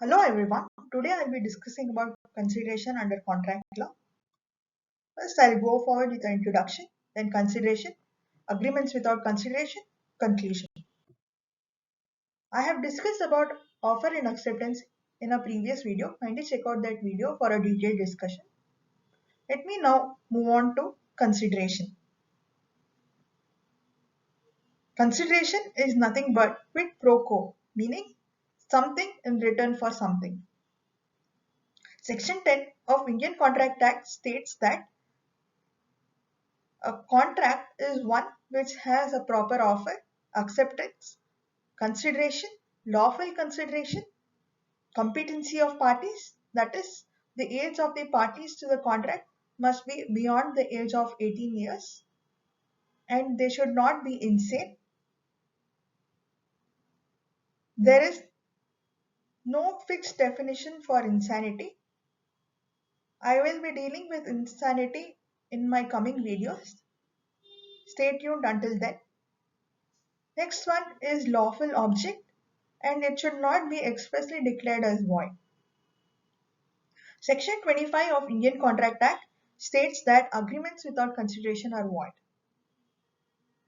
Hello everyone. Today I'll be discussing about consideration under contract law. First, I'll go forward with the introduction, then consideration, agreements without consideration, conclusion. I have discussed about offer and acceptance in a previous video. Kindly check out that video for a detailed discussion. Let me now move on to consideration. Consideration is nothing but quid pro quo, meaning something in return for something. Section 10 of Indian Contract Act states that a contract is one which has a proper offer, acceptance, consideration, lawful consideration, competency of parties, that is, the age of the parties to the contract must be beyond the age of 18 years and they should not be insane. There is no fixed definition for insanity. I will be dealing with insanity in my coming videos. Stay tuned until then. Next one is lawful object and it should not be expressly declared as void. Section 25 of Indian Contract Act states that agreements without consideration are void.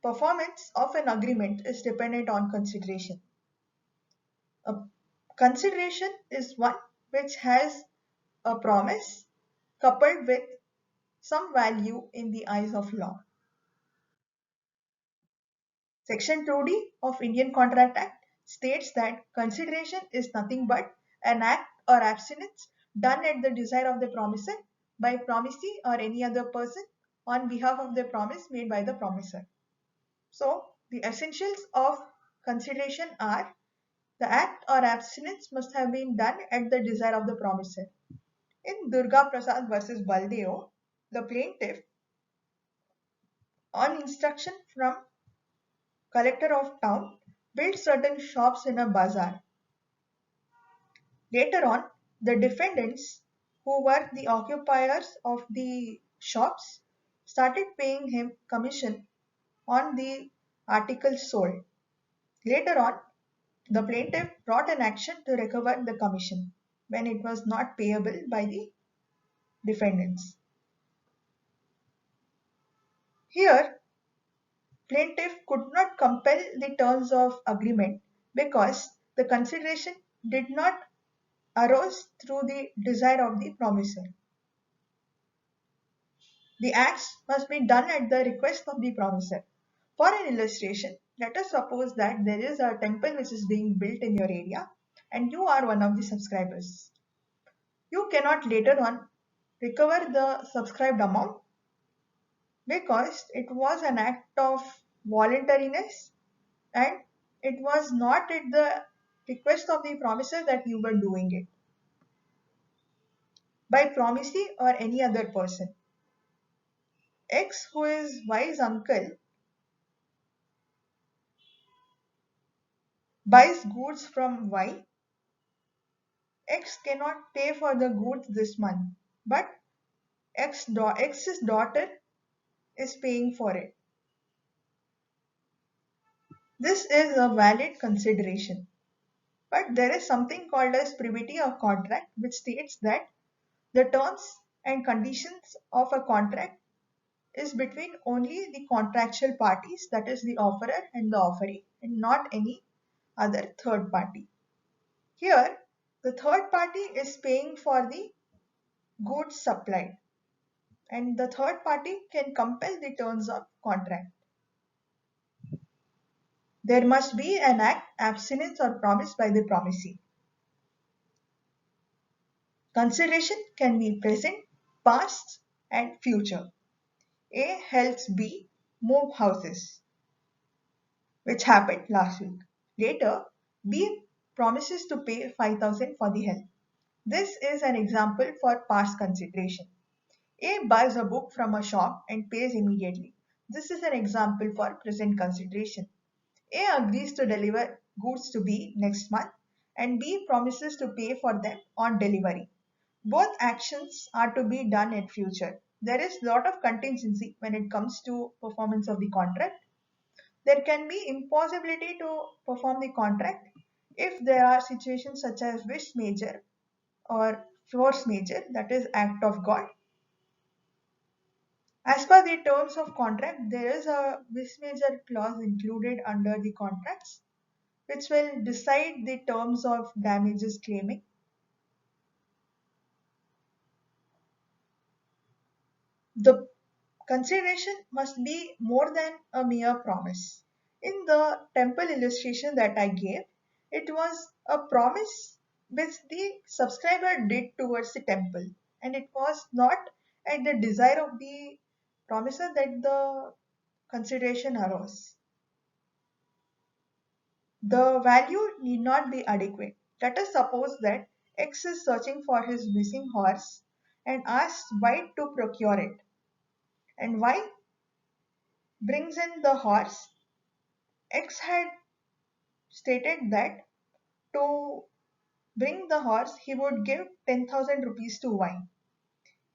Performance of an agreement is dependent on consideration. A consideration is one which has a promise coupled with some value in the eyes of law. Section 2D of Indian Contract Act states that consideration is nothing but an act or abstinence done at the desire of the promisor by promisee or any other person on behalf of the promise made by the promisor. So, the essentials of consideration are the act or abstinence must have been done at the desire of the promisor. In Durga Prasad versus Baldeo, the plaintiff, on instruction from collector of town, built certain shops in a bazaar. Later on, the defendants, who were the occupiers of the shops, started paying him commission on the articles sold. Later on, the plaintiff brought an action to recover the commission when it was not payable by the defendants. Here, plaintiff could not compel the terms of agreement because the consideration did not arose through the desire of the promisor. The acts must be done at the request of the promisor. For an illustration, let us suppose that there is a temple which is being built in your area and you are one of the subscribers. You cannot later on recover the subscribed amount because it was an act of voluntariness and it was not at the request of the promisor that you were doing it by promisee or any other person. X, who is Y's uncle, buys goods from Y. X cannot pay for the goods this month, but X's daughter is paying for it. This is a valid consideration. But there is something called as privity of contract, which states that the terms and conditions of a contract is between only the contractual parties, that is the offerer and the offeree, and not any other third party. Here, the third party is paying for the goods supplied, and the third party can compel the terms of contract. There must be an act, abstinence, or promise by the promisee. Consideration can be present, past, and future. A helps B move houses, which happened last week. Later, B promises to pay 5,000 for the help. This is an example for past consideration. A buys a book from a shop and pays immediately. This is an example for present consideration. A agrees to deliver goods to B next month and B promises to pay for them on delivery. Both actions are to be done in future. There is a lot of contingency when it comes to performance of the contract. There can be impossibility to perform the contract If there are situations such as vis major or force major, that is act of God, as per the terms of contract, there is a vis major clause included under the contracts which will decide the terms of damages claiming. The consideration must be more than a mere promise. In the temple illustration that I gave, it was a promise which the subscriber did towards the temple, and it was not at the desire of the promiser that the consideration arose. The value need not be adequate. Let us suppose that X is searching for his missing horse and asks Y to procure it, and Y brings in the horse. X had stated that to bring the horse he would give 10,000 rupees to Y.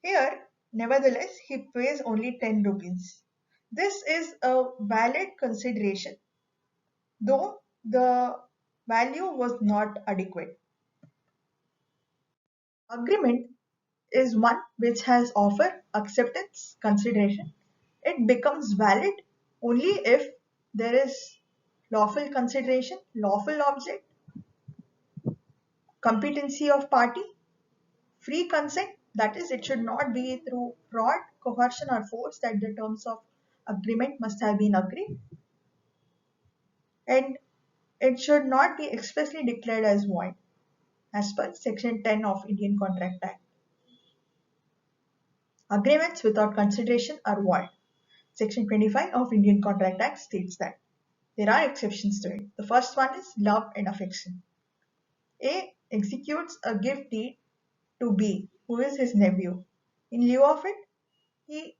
Here, nevertheless, he pays only 10 rupees. This is a valid consideration, though the value was not adequate. Agreement is one which has offer, acceptance, consideration. It becomes valid only if there is lawful consideration, lawful object, competency of party, free consent, that is, it should not be through fraud, coercion, or force that the terms of agreement must have been agreed, and it should not be expressly declared as void as per Section 10 of Indian Contract Act. Agreements without consideration are void. Section 25 of Indian Contract Act states that there are exceptions to it. The first one is love and affection. A executes a gift deed to B, who is his nephew. In lieu of it, he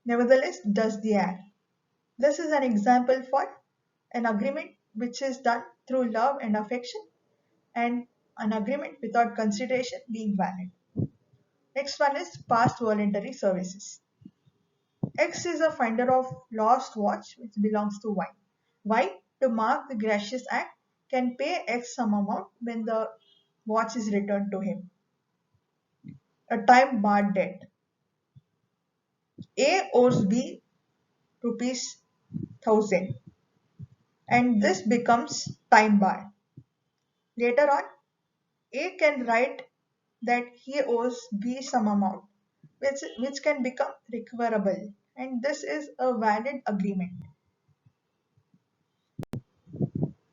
nevertheless does the act. This is an example for an agreement which is done through love and affection, and an agreement without consideration being valid. Next one is past voluntary services. X is a finder of lost watch which belongs to Y. Y, to mark the gracious act, can pay X some amount when the watch is returned to him. A time barred debt. A owes B rupees 1000 and this becomes time barred. Later on, A can write that he owes B some amount which can become recoverable, and this is a valid agreement.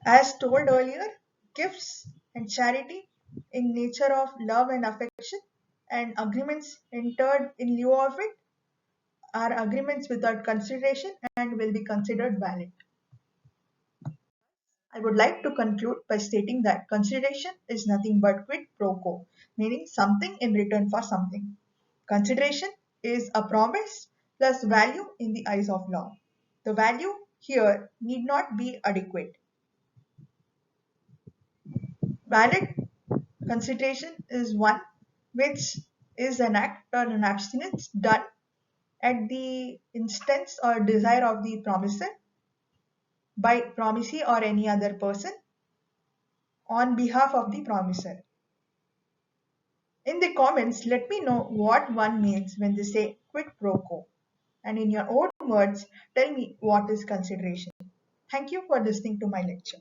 As told earlier, gifts and charity in nature of love and affection and agreements entered in lieu of it are agreements without consideration and will be considered valid. I would like to conclude by stating that consideration is nothing but quid pro quo, meaning something in return for something. Consideration is a promise plus value in the eyes of law. The value here need not be adequate. Valid consideration is one which is an act or an abstinence done at the instance or desire of the promiser by promisee or any other person on behalf of the promiser. In the comments, let me know what one means when they say quid pro quo. And in your own words, tell me what is consideration. Thank you for listening to my lecture.